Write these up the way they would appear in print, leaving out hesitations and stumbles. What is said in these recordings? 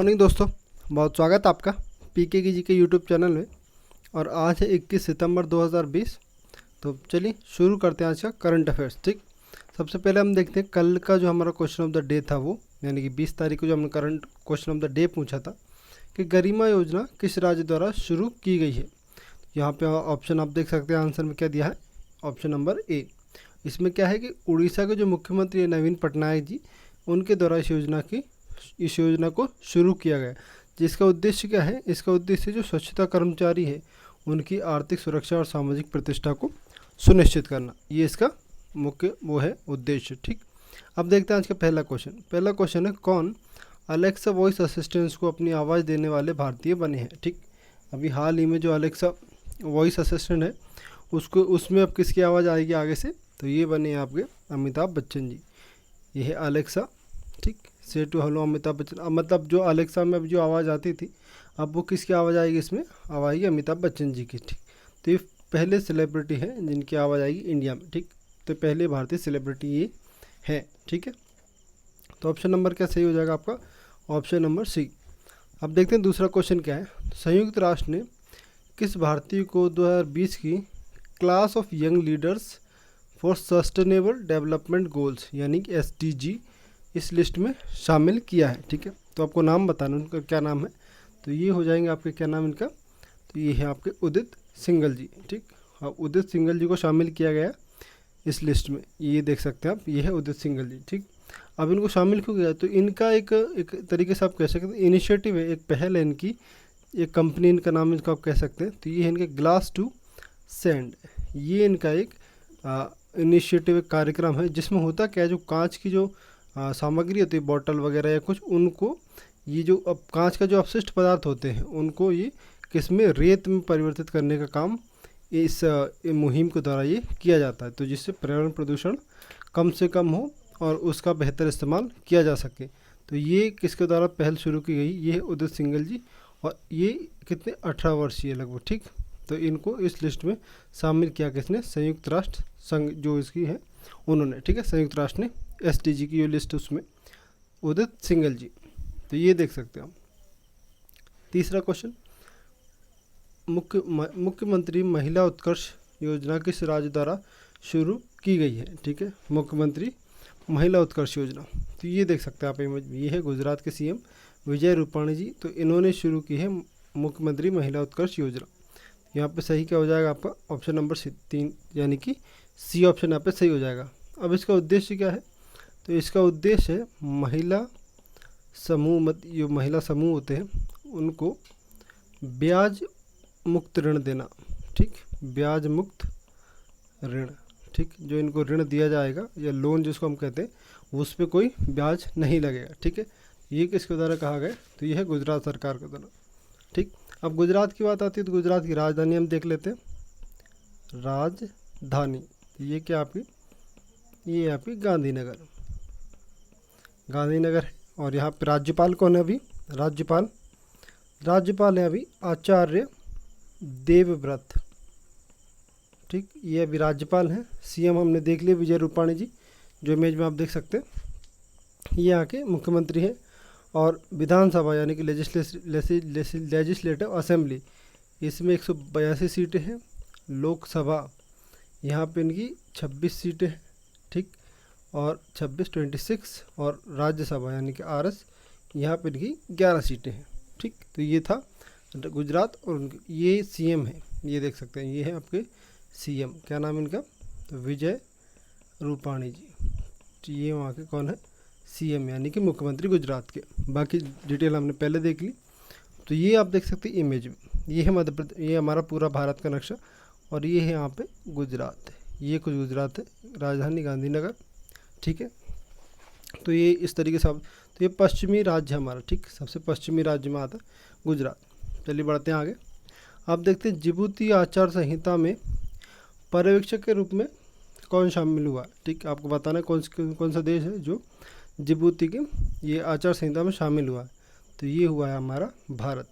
Morning दोस्तों, बहुत स्वागत है आपका पीके की जी के यूट्यूब चैनल में। और आज है 21 सितंबर 2020। तो चलिए शुरू करते हैं आज का करंट अफेयर्स। ठीक, सबसे पहले हम देखते हैं कल का जो हमारा क्वेश्चन ऑफ द डे था, वो यानी कि 20 तारीख को जो हमने current question of the day पूछा था कि गरिमा योजना किस राज्य द्वारा शुरू की गई है। यहाँ पे ऑप्शन आप देख सकते हैं, आंसर में क्या दिया है, ऑप्शन नंबर ए। इसमें क्या है कि उड़ीसा के जो मुख्यमंत्री नवीन पटनायक जी, उनके द्वारा इस योजना को शुरू किया गया, जिसका उद्देश्य क्या है, इसका उद्देश्य जो स्वच्छता कर्मचारी है उनकी आर्थिक सुरक्षा और सामाजिक प्रतिष्ठा को सुनिश्चित करना, ये इसका मुख्य वो है उद्देश्य। ठीक, अब देखते हैं आज का पहला क्वेश्चन है, कौन अलेक्सा वॉइस असिस्टेंट्स को अपनी आवाज़ देने वाले भारतीय बने हैं। ठीक, अभी हाल ही में जो अलेक्सा वॉइस असिस्टेंट है उसमें अब किसकी आवाज़ आएगी आगे से, तो ये बने आपके अमिताभ बच्चन जी। ये है अलेक्सा। ठीक, से टू हेलो अमिताभ बच्चन। अब मतलब जो अलेक्सा में अब जो आवाज़ आती थी, अब वो किसकी आवाज़ आएगी, इसमें आवाज़ आएगी अमिताभ बच्चन जी की। ठीक, तो ये पहले सेलिब्रिटी हैं जिनकी आवाज़ आएगी इंडिया में। ठीक, तो पहले भारतीय सेलिब्रिटी ये है। ठीक है, तो ऑप्शन नंबर क्या सही हो जाएगा आपका, ऑप्शन नंबर सी। अब देखते हैं दूसरा क्वेश्चन क्या है। संयुक्त राष्ट्र ने किस भारतीय को 2020 की class of young leaders for sustainable development goals यानी कि SDG इस लिस्ट में शामिल किया है। ठीक है, तो आपको नाम बताना उनका क्या नाम है, तो ये हो जाएंगे आपके, क्या नाम इनका, तो ये है आपके उदित सिंघल जी। ठीक, हाँ, उदित सिंघल जी को शामिल किया गया इस लिस्ट में, ये देख सकते हैं आप, ये है उदित सिंघल जी। ठीक, अब इनको शामिल क्यों किया, तो इनका एक तरीके से आप कह सकते हैं इनिशिएटिव है, एक पहल है इनकी, एक कंपनी इनका नाम इनका आप कह सकते हैं। तो ये है इनके ग्लास टू सैंड, ये इनका एक इनिशिएटिव, एक कार्यक्रम है, जिसमें होता क्या है, जो कांच की जो सामग्री होती है, बॉटल वगैरह या कुछ, उनको ये जो अब कांच का जो अपशिष्ट पदार्थ होते हैं उनको ये किस में, रेत में परिवर्तित करने का काम इस मुहिम के द्वारा ये किया जाता है, तो जिससे पर्यावरण प्रदूषण कम से कम हो और उसका बेहतर इस्तेमाल किया जा सके। तो ये किसके द्वारा पहल शुरू की गई, ये है उदित सिंघल जी, और ये कितने 18 वर्षीय लगभग। ठीक, तो इनको इस लिस्ट में शामिल किया किसने, संयुक्त राष्ट्र संघ जो इसकी है उन्होंने। ठीक है, संयुक्त राष्ट्र ने SDG की जो लिस्ट उसमें उदित सिंघल जी, तो ये देख सकते हैं हम। तीसरा क्वेश्चन, मुख्यमंत्री महिला उत्कर्ष योजना किस राज्य द्वारा शुरू की गई है। ठीक है, मुख्यमंत्री महिला उत्कर्ष योजना, तो ये देख सकते हैं आप इमेज, ये है गुजरात के CM विजय रूपाणी जी, तो इन्होंने शुरू की है मुख्यमंत्री महिला उत्कर्ष योजना। यहाँ पे सही क्या हो जाएगा आपका, ऑप्शन नंबर 3 यानी कि सी ऑप्शन यहाँ पे सही हो जाएगा। अब इसका उद्देश्य क्या है, तो इसका उद्देश्य है महिला समूह, जो महिला समूह होते हैं उनको ब्याज मुक्त ऋण देना। ठीक, ब्याज मुक्त ऋण। ठीक, जो इनको ऋण दिया जाएगा या लोन जिसको हम कहते हैं, उस पर कोई ब्याज नहीं लगेगा। ठीक है, ये किसके द्वारा कहा गया, तो ये है गुजरात सरकार के द्वारा। ठीक, अब गुजरात की बात आती है तो गुजरात की राजधानी हम देख लेते हैं, राजधानी ये क्या आपकी, ये आपकी गांधीनगर है। और यहाँ पे राज्यपाल कौन है अभी, राज्यपाल है अभी आचार्य देवव्रत। ठीक, ये अभी राज्यपाल हैं। CM हमने देख लिया विजय रूपाणी जी, जो इमेज में आप देख सकते हैं, ये यहाँ के मुख्यमंत्री हैं। और विधानसभा यानी कि लेजिस्लेटिव असेंबली, इसमें 182 सीटें हैं। लोकसभा यहाँ पे इनकी 26 सीटें हैं। ठीक, और 26 और राज्यसभा यानी कि RS, यहाँ पे इनकी 11 सीटें हैं। ठीक, तो ये था गुजरात, और ये CM है, ये देख सकते हैं, ये है आपके CM, क्या नाम इनका, तो विजय रूपाणी जी। तो ये वहाँ के कौन है, CM यानी कि मुख्यमंत्री गुजरात के। बाकी डिटेल हमने पहले देख ली। तो ये आप देख सकते हैं इमेज में, ये है मध्य प्रदेश, ये हमारा पूरा भारत का नक्शा, और ये है यहाँ पे गुजरात, ये कुछ गुजरात है, राजधानी गांधीनगर। ठीक है, तो ये इस तरीके से तो ये पश्चिमी राज्य हमारा। ठीक, सबसे पश्चिमी राज्य में आता है गुजरात। चलिए बढ़ते हैं आगे। आप देखते हैं जिबूती आचार संहिता में पर्यवेक्षक के रूप में कौन शामिल हुआ। ठीक, आपको बताना है कौन सा देश है जो जिबूती के ये आचार संहिता में शामिल हुआ है, तो ये हुआ है हमारा भारत।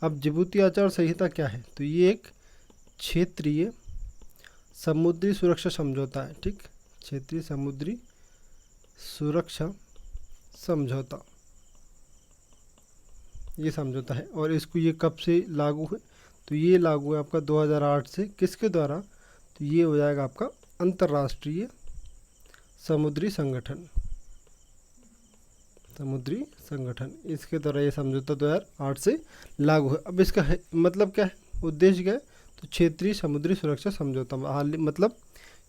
अब जिबूती आचार संहिता क्या है, तो ये एक क्षेत्रीय समुद्री सुरक्षा समझौता है। ठीक, क्षेत्रीय समुद्री सुरक्षा समझौता, ये समझौता है। और इसको ये कब से लागू है, तो ये लागू है आपका 2008 से। किसके द्वारा, तो ये हो जाएगा आपका अंतर्राष्ट्रीय समुद्री संगठन, समुद्री संगठन, इसके द्वारा ये समझौता 2008 से लागू है। अब इसका है मतलब क्या है, उद्देश्य क्या है, तो क्षेत्रीय समुद्री सुरक्षा समझौता। हाल मतलब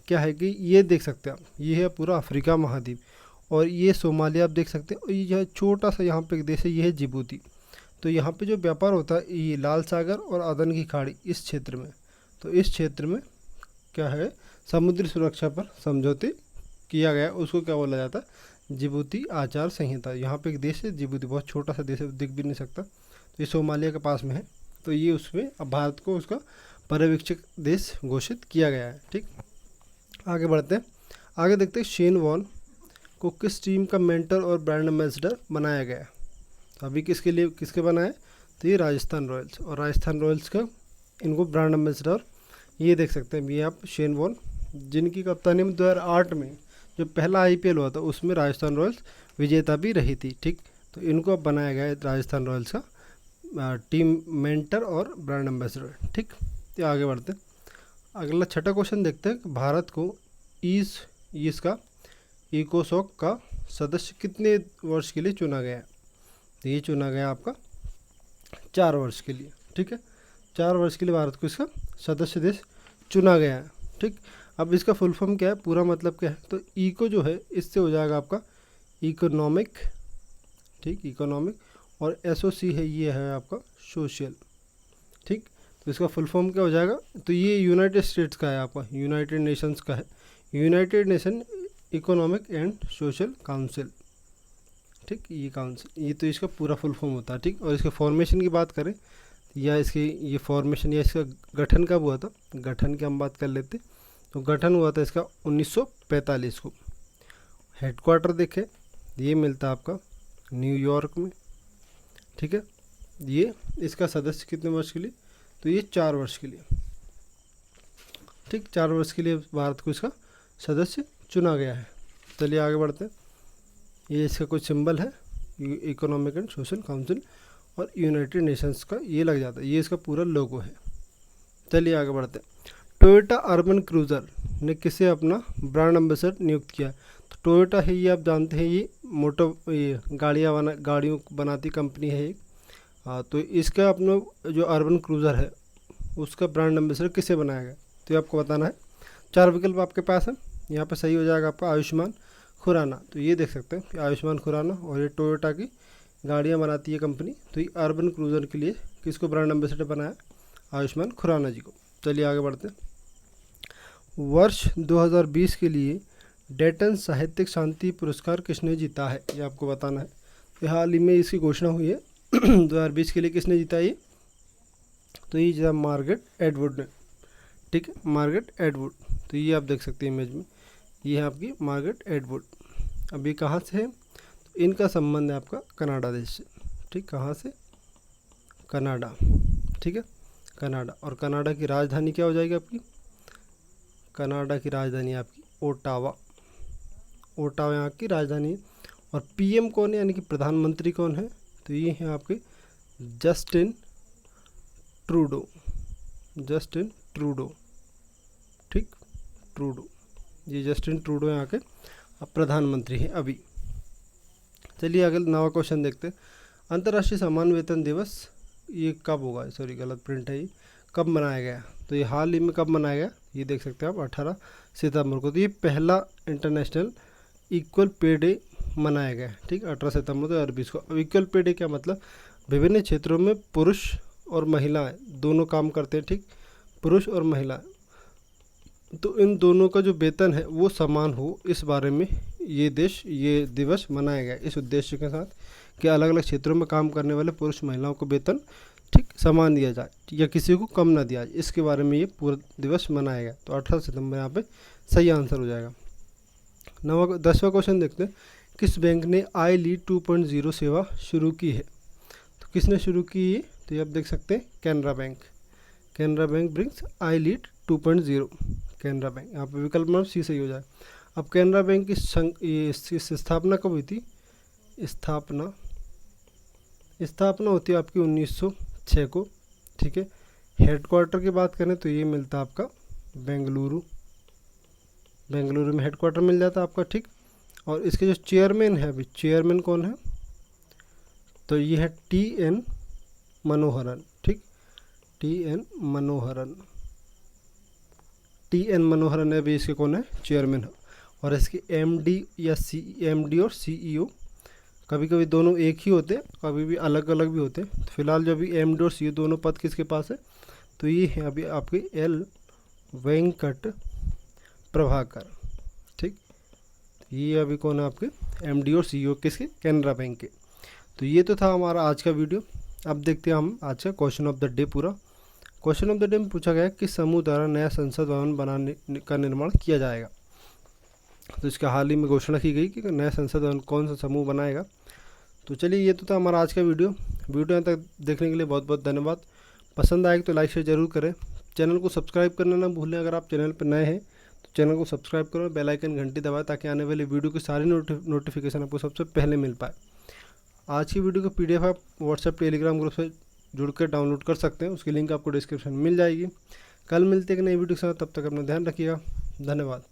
क्या है कि ये देख सकते हैं आप, ये है पूरा अफ्रीका महाद्वीप, और ये सोमालिया आप देख सकते हैं, और ये जो है छोटा सा यहाँ पे एक देश है, ये है जिबूती। तो यहाँ पे जो व्यापार होता है ये लाल सागर और अदन की खाड़ी इस क्षेत्र में, तो इस क्षेत्र में क्या है, समुद्री सुरक्षा पर समझौते किया गया, उसको क्या बोला जाता है, जिबूती आचार संहिता। यहाँ पे एक देश है जिबूती, बहुत छोटा सा देश है, दिख भी नहीं सकता, तो ये सोमालिया के पास में है। तो ये उसमें अब भारत को उसका पर्यवेक्षक देश घोषित किया गया है। ठीक, आगे बढ़ते हैं। आगे देखते हैं शेन वॉर्न को किस टीम का मेंटर और ब्रांड एम्बेसडर बनाया गया। तो अभी किसके लिए, किसके बनाए, तो ये राजस्थान रॉयल्स, और राजस्थान रॉयल्स का इनको ब्रांड एम्बेसडर ये देख सकते हैं, ये आप शेन वॉर्न, जिनकी कप्तानी में 2008 में जो पहला आईपीएल हुआ था उसमें राजस्थान रॉयल्स विजेता भी रही थी। ठीक, तो इनको अब बनाया गया है राजस्थान रॉयल्स का टीम मेंटर और ब्रांड एम्बेसडर। ठीक, तो आगे बढ़ते हैं। अगला छठा क्वेश्चन देखते हैं, भारत को इसका इकोसॉक का सदस्य कितने वर्ष के लिए चुना गया है। तो ये चुना गया आपका 4 वर्ष के लिए। ठीक है, 4 वर्ष के लिए भारत को इसका सदस्य देश चुना गया है। ठीक, अब इसका फुल फॉर्म क्या है, पूरा मतलब क्या है, तो इको जो है इससे हो जाएगा आपका इकोनॉमिक। ठीक, इकोनॉमिक, और एसओसी है, ये है आपका सोशल। ठीक, तो इसका फुल फॉर्म क्या हो जाएगा, तो ये यूनाइटेड स्टेट्स का है, आपका यूनाइटेड नेशंस का है, United nation economic and social council. ठीक, ये काउंसिल, ये तो इसका पूरा फुल फॉर्म होता है। ठीक, और इसके फॉर्मेशन की बात करें या इसकी ये फॉर्मेशन या इसका गठन कब हुआ था, गठन की हम बात कर लेते। तो गठन हुआ था इसका 1945 को। हेडक्वार्टर देखें, ये मिलता है आपका न्यूयॉर्क में। ठीक है, ये इसका सदस्य कितने वर्ष के लिए, तो ये 4 वर्ष के लिए। ठीक, 4 वर्ष के लिए भारत को इसका सदस्य चुना गया है। चलिए आगे बढ़ते हैं। ये इसका कुछ सिंबल है, इकोनॉमिक एंड सोशल काउंसिल और यूनाइटेड नेशंस का ये लग जाता है, ये इसका पूरा लोगो है। चलिए आगे बढ़ते हैं। टोयोटा अर्बन क्रूज़र ने किसे अपना ब्रांड एम्बेसडर नियुक्त किया। तो टोयोटा है, ये आप जानते हैं, ये गाड़ियों बनाती कंपनी है एक। तो इसका अपना जो अर्बन क्रूज़र है उसका ब्रांड एम्बेसडर किसे बनाया गया, तो ये आपको बताना है। 4 विकल्प आपके पास है, यहाँ पे सही हो जाएगा आपका आयुष्मान खुराना। तो ये देख सकते हैं कि आयुष्मान खुराना, और ये टोयोटा की गाड़ियाँ बनाती है कंपनी। तो ये अर्बन क्रूज़र के लिए किसको ब्रांड एम्बेसडर बनाया, आयुष्मान खुराना जी को। चलिए आगे बढ़ते हैं। वर्ष 2020 के लिए डेटन साहित्यिक शांति पुरस्कार किसने जीता है, ये आपको बताना है। तो हाल ही में इसकी घोषणा हुई है 2020 के लिए किसने जीता ये, तो ये जीता मार्गरेट एटवुड ने। ठीक है, मार्गरेट एटवुड, तो ये आप देख सकते हैं इमेज में, ये है आपकी मार्गरेट एटवुड। अब ये कहाँ से है, तो इनका संबंध है आपका कनाडा देश से। ठीक, कहाँ से, कनाडा। ठीक है, कनाडा, और कनाडा की राजधानी क्या हो जाएगी आपकी, कनाडा की राजधानी आपकी ओटावा। ओटावा यहाँ की राजधानी है। और पीएम कौन है, यानी कि प्रधानमंत्री कौन है, तो ये हैं आपके जस्टिन ट्रूडो, जस्टिन ट्रूडो। ठीक, ट्रूडो, ये जस्टिन ट्रूडो यहाँ के अब प्रधानमंत्री हैं अभी। चलिए अगला नवा क्वेश्चन देखते हैं। अंतर्राष्ट्रीय समान वेतन दिवस ये कब होगा, सॉरी गलत प्रिंट है, ये कब मनाया गया, तो ये हाल ही में कब मनाया गया, ये देख सकते हैं आप 18 सितंबर को। तो ये पहला इंटरनेशनल इक्वल पे डे मनाया गया है। ठीक, 18 सितंबर 2020 को। अब इक्वल पे डे क्या मतलब, विभिन्न क्षेत्रों में पुरुष और महिलाएं दोनों काम करते हैं। ठीक, पुरुष और महिलाएं, तो इन दोनों का जो वेतन है वो समान हो, इस बारे में ये दिवस मनाया गया इस उद्देश्य के साथ कि अलग अलग क्षेत्रों में काम करने वाले पुरुष महिलाओं को वेतन ठीक समान दिया जाए या किसी को कम ना दिया जाए, इसके बारे में ये पूरा दिवस मनाया गया। तो 18 सितंबर यहाँ पे सही आंसर हो जाएगा। 10वां क्वेश्चन देखते हैं। किस बैंक ने आई लीड 2.0 सेवा शुरू की है, तो किसने शुरू की है, तो ये आप देख सकते हैं Canara bank. Canara bank brings I lead 2.0, Canara bank, यहाँ पे विकल्प नंबर सी सही हो जाए। अब कैनरा बैंक की स्थापना कब हुई थी, स्थापना होती है आपकी 1906 को, ठीक है। हेडक्वार्टर की बात करें तो ये मिलता है आपका बेंगलुरु में हेडक्वार्टर मिल जाता है आपका, ठीक। और इसके जो चेयरमैन है, अभी चेयरमैन कौन है, तो ये है टी.एन. मनोहरन, ठीक। टी.एन. मनोहरन है अभी इसके कौन है, चेयरमैन है। और इसके एमडी और सीईओ कभी कभी दोनों एक ही होते हैं, कभी भी अलग अलग भी होते हैं। तो फिलहाल जो अभी एमडी और सीईओ दोनों पद किसके पास है, तो ये है अभी आपके एल वेंकट प्रभाकर, ठीक। ये अभी कौन है आपके एमडी और सीईओ किसके, कैनरा बैंक के। तो ये तो था हमारा आज का वीडियो। अब देखते हैं हम आज का क्वेश्चन ऑफ द डे। पूरा क्वेश्चन ऑफ द डे में पूछा गया है किस समूह द्वारा नया संसद भवन बनाने का निर्माण किया जाएगा। तो इसका हाल ही में घोषणा की गई कि नया संसद भवन कौन सा समूह बनाएगा। तो चलिए ये तो था हमारा आज का वीडियो यहाँ तक देखने के लिए बहुत बहुत धन्यवाद। पसंद आएगा तो लाइक शेयर जरूर करें, चैनल को सब्सक्राइब करना ना भूलें। अगर आप चैनल पर नए हैं तो चैनल को सब्सक्राइब करो, बेल आइकन घंटी दबाएं ताकि आने वाली वीडियो की सारी नोटिफिकेशन आपको सबसे पहले मिल पाए। आज की वीडियो का PDF आप व्हाट्सएप टेलीग्राम ग्रुप से जुड़ कर डाउनलोड कर सकते हैं, उसकी लिंक आपको डिस्क्रिप्शन में मिल जाएगी। कल मिलते हैं एक नई वीडियो के साथ, तब तक अपना ध्यान रखिएगा। धन्यवाद।